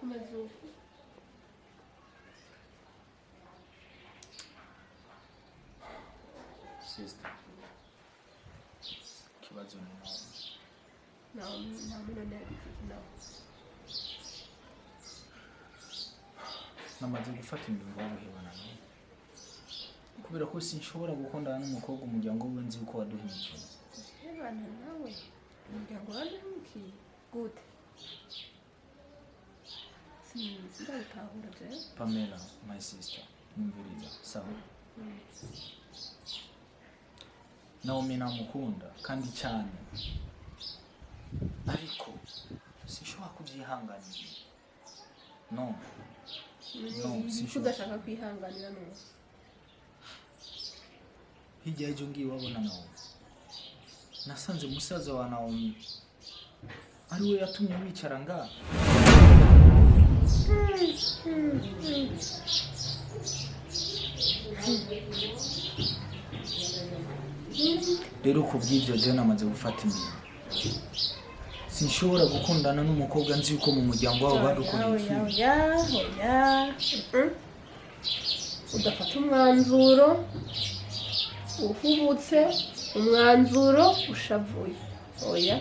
Kumezuku. Sister. Kibazo ni nawe. Nta no. Namaze gufata ingingo yo guhebana nawe. Kubera ko sinshobora gukundana n'umukobwa umuryango we nzi uko waduhimikiye. Hebana nawe. Umuryango waduhimikiye. Gute? Sindabitahura je. Pamela, my sister, numviriza, sawa? Naomi namukunda kandi cyane. Ariko sinshobora kubyihanganira. No, sinshobora kwihanganira no. Hirya y'ejo ngiye wabona Naomi. Nasanze musaza wa Naomi ari we yatumye wicara nga. Rero kubw'ibyo je namaze gufata ingingo. Sinshobora gukundana n'umukobwa nzi uko mu muryango wabo badukoreye ikintu. Udafata umwanzuro uhubutse, umwanzuro ushavuye. Oya.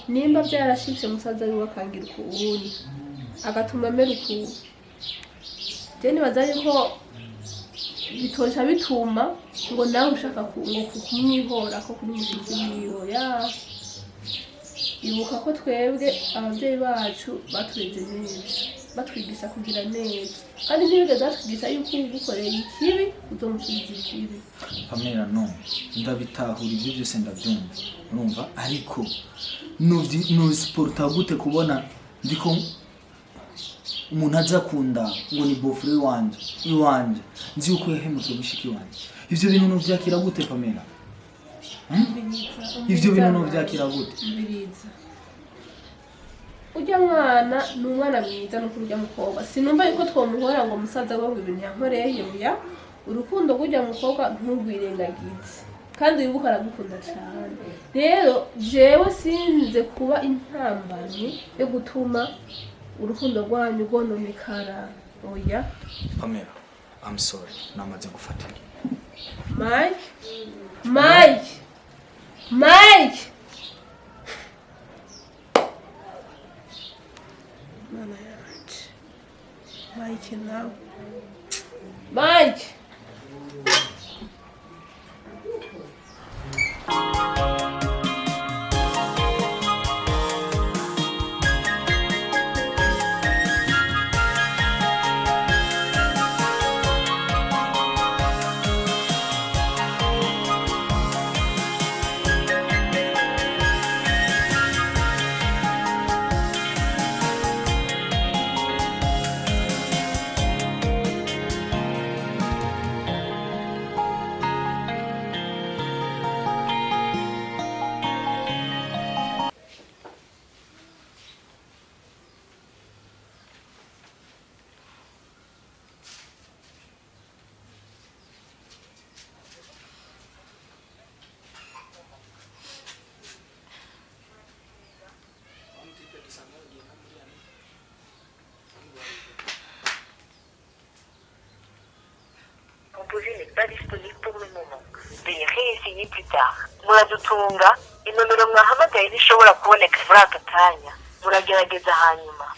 Nimba byarashitse musaza wiwe akangira ukubundi agatuma amera uku. Je nibazaye ko bitosha bituma ngo nawe ushaka kumwihora ko kuri mushiki wiwe. Ya. Ibuka ko twebwe ababyeyi bacu batureze neza, batwigisha kugira neza, kandi ntibigeze batwigisha yuko ugukoreye ikibi uzomusubiza ikibi. Pamela, no, ndabitahura ibyo byose ndabyumva, urumva, ariko no sporta gute kubona ndiko umuntu azakunda ngo ni bofre wanje nzi uko yahemukiye mushiki wanje. Ivyo bintu no vyakira gute Pamela? Ivyo bintu no vyakira gute? Ujya mwana n'umwana mwiza no kurya mukobwa. Sinumva yuko twomuhora ngo musaza ngo ibintu yankoreye buya. Urukundo kujya mukobwa ntugwirengagize. Kandi wibuka aragukunda cyane. Rero jewe sinze kuba intambamyi yo gutuma urukundo rwanyu rwononekara. Oya. Pamela, I'm sorry. Namaze gufata. Mike. Mama yaje. Mike now. Mike. Composé n'est pas disponible pour le moment. Veuillez réessayer plus tard. Muradutunga, inomero mwahamagaye ntishobora kuboneka muri aka kanya. Muragerageza hanyuma.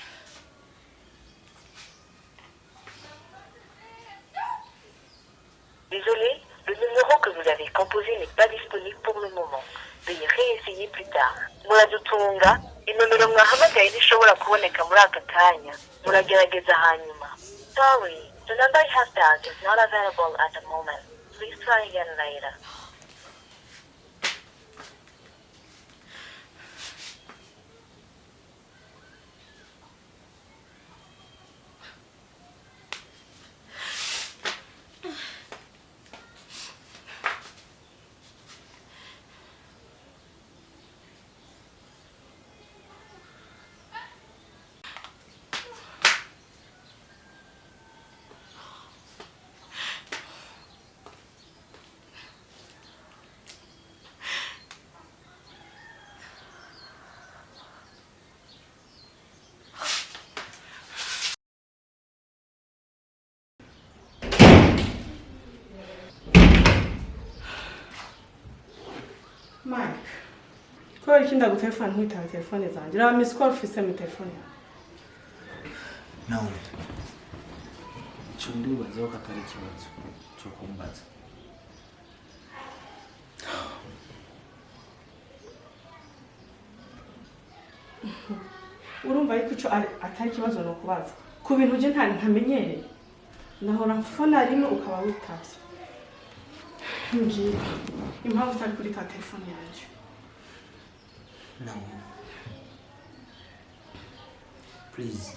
Désolé, le numéro que vous avez composé n'est pas disponible pour le moment. Veuillez réessayer plus tard. Muradutunga, inomero mwahamagaye ntishobora kuboneka muri aka kanya. Muragerageza hanyuma. Sorry. The number you have dialed is not available at the moment. Please try again later. Mike, kubera iki ndagutelefone nkwitaba telefone zanjye raba miss call ufise mu telefone yawe nawe cyo ndibazaho ko atari ikibazo cyo kumbaza urumva yuko icyo atari ikibazo no kubaza ku bintu je ntamenyereye nahora mfona rimwe ukaba witavye ngiye impamvu utari kuri ka telefone yanjye no please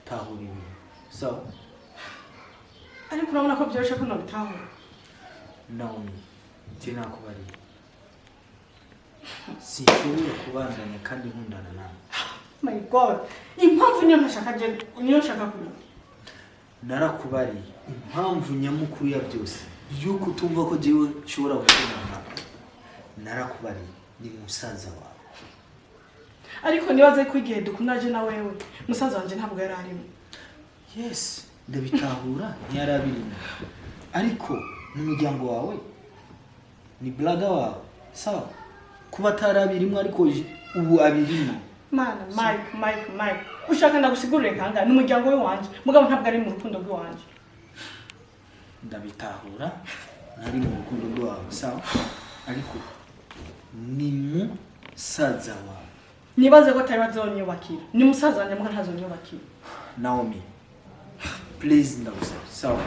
tahura ibi so ariko urabona ko byoroshye ko nabitahura Naomi nakubariye sinshobora kubandanya kandi nkundana nawe my god impamvu niyo nshaka kumenya narakubariye impamvu nyamukuru ya byose yuko utumva ko jewe nshobora gukundana nawe narakubariye ni musaza wawe ariko nibaze ko igihe dukundaje na wewe musaza wanje ntabwo yari arimo yes ndabitahura ntiyarabirimo ariko n'umuryango wawe ni brother wawe sawa kuba atarabirimo ariko ubu abirimo mana Mike ushaka ndagusigurire kanga n'umuryango we wanje mugabo ntabwo ari mu rukundo rw'iwanje ndabitahura nari mu rukundo rwawe sawa ariko ni musaza wawe nibaze ko atari bazonyubakira ni musaza wanje muga ntazonyubakira Naomi please ndagusaba sawa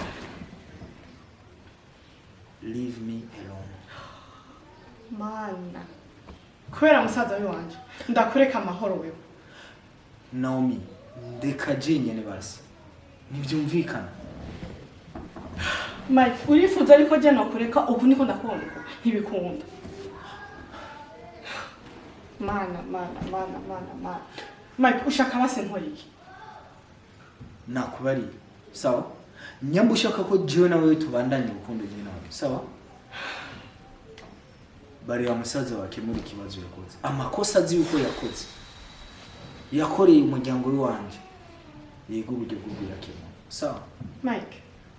leave me alone mana kubera musaza we wanje ndakureka amahoro wewe Naomi ndeka jenyene basi ntibyumvikana Mike urifuza ariko je nakureka ubu niko ndakubona ntibikunda mana Mike ushaka base nkoriki nakubariye sawa nyamba ushaka ko jewe nawe tubandanye urukundo je nawe sawa bari amusaza wakemura ikibazo yakoze amakosa azi yuko yakoreye umuryango wanje yego uburyo bw'ubwira kimwe sawa Mike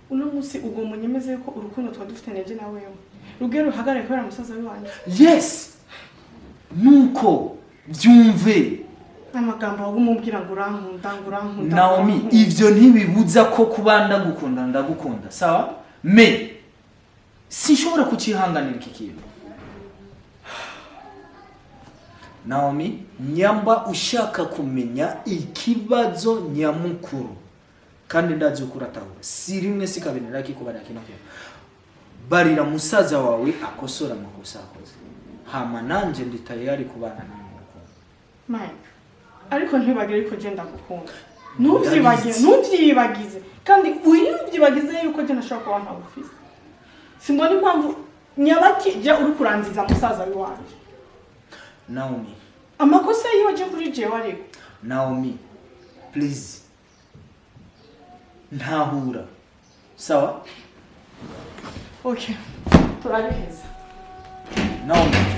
uno munsi ubwo munyemeze yuko urukundo twa dufite neje na wewe rugero ruhagarare kubera musaza wanje yes nuko byumve amagambo agumumbwira ngo urankunda Naomi ivyo ntibibuza ko kubanda gukunda ndagukunda sawa me sinshobora kucihanganira iki kintu Naomi nyamba ushaka kumenya ikibazo nyamukuru kandi ndazi ukuratahura si rimwe si kabiri nakikubara kino barira musaza wawe akosora amakosa akoze hama nanje ndi tayari kubana nawe Mike ariko ntibagire ko je ndagukunda ntuvyibagize kandi uyivyibagize yuko je nashaka kuba nta office simbona impamvu nyabaki je uri kurangiza musaza wanje Naomi amakosa yiwe je kuri je wariko Naomi please ntahura sawa okay turabiheza Naomi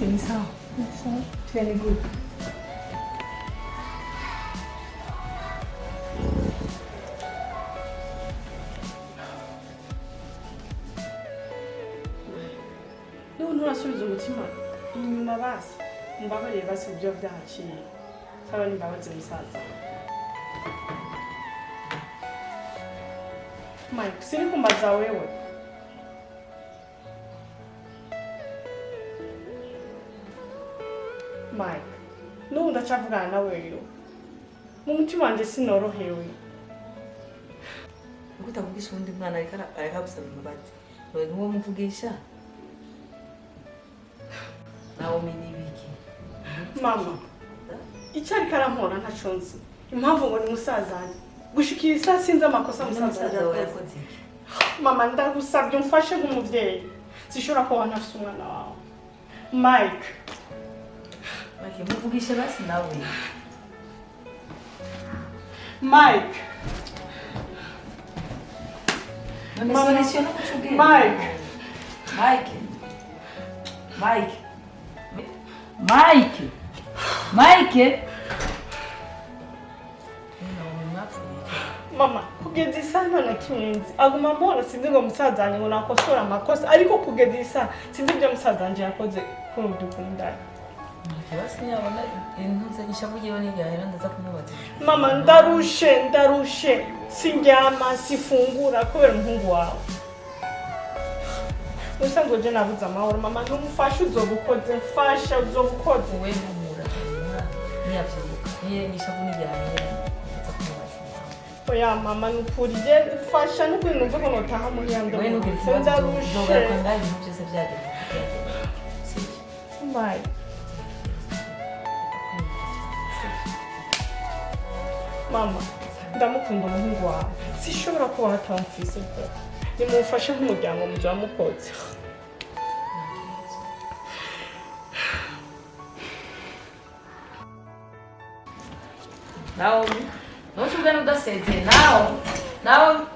basi ni sawa. Very good. Niba nturasubiza umutima inyuma basi mbabarire basi ibyo byahaciye saba nimbabaze musaza Mike siri kumbaza wewe Mike n'ubu ndacavugana nawe rero mu mutima wanjye sinorohewe uko utavugisha undi mwana areka gusaba imbabazi wewe niwo muvugisha nawe umenya ibiki mama icyo ariko arampora ntaco nzi impamvu ngo ni musaza wanjye gushikira isa sinzi amakosa musaza wawe yakoze yakoze iki mama ndagusabye umfashe nk'umuvyeyi zishobora kuba ntafise umwana wawe Mike Mike muvugisha basi nawe Mike none Mama. solution kuchugera Mike Mike Mike Mike Mike mama kugeza isaha na kimwenzi aguma mbona sinzi ngo musaza wanjye ngo nakosora amakosa ariko kugeza isaha sinzi ibyo musaza wanjye yakoze kuri ubu dukundana basi nyabona intuze nishavugiyeho n'igahera ndaza kumubaza mama ndarushe sindyama sifungura kubera umuhungu wawe usa ngo je nabuze amahoro mama ntumufashe uzobukoze mfasha uzobukoze wowe ntumura niyavyibuka niye nishavu n'igahera ndaza kumubaza oya mama nukuri je fasha nukuri numva ko notaha muri yanda wowe nugira ikibazo uzogaruka ngaho ibintu byose byagenda bye mama ndamukunda umuhungu wawe sishobora kuba hatamfise pe nimufashe nk'umuryango mu bya mukozi Naomi, não te vendo da sede, Naomi.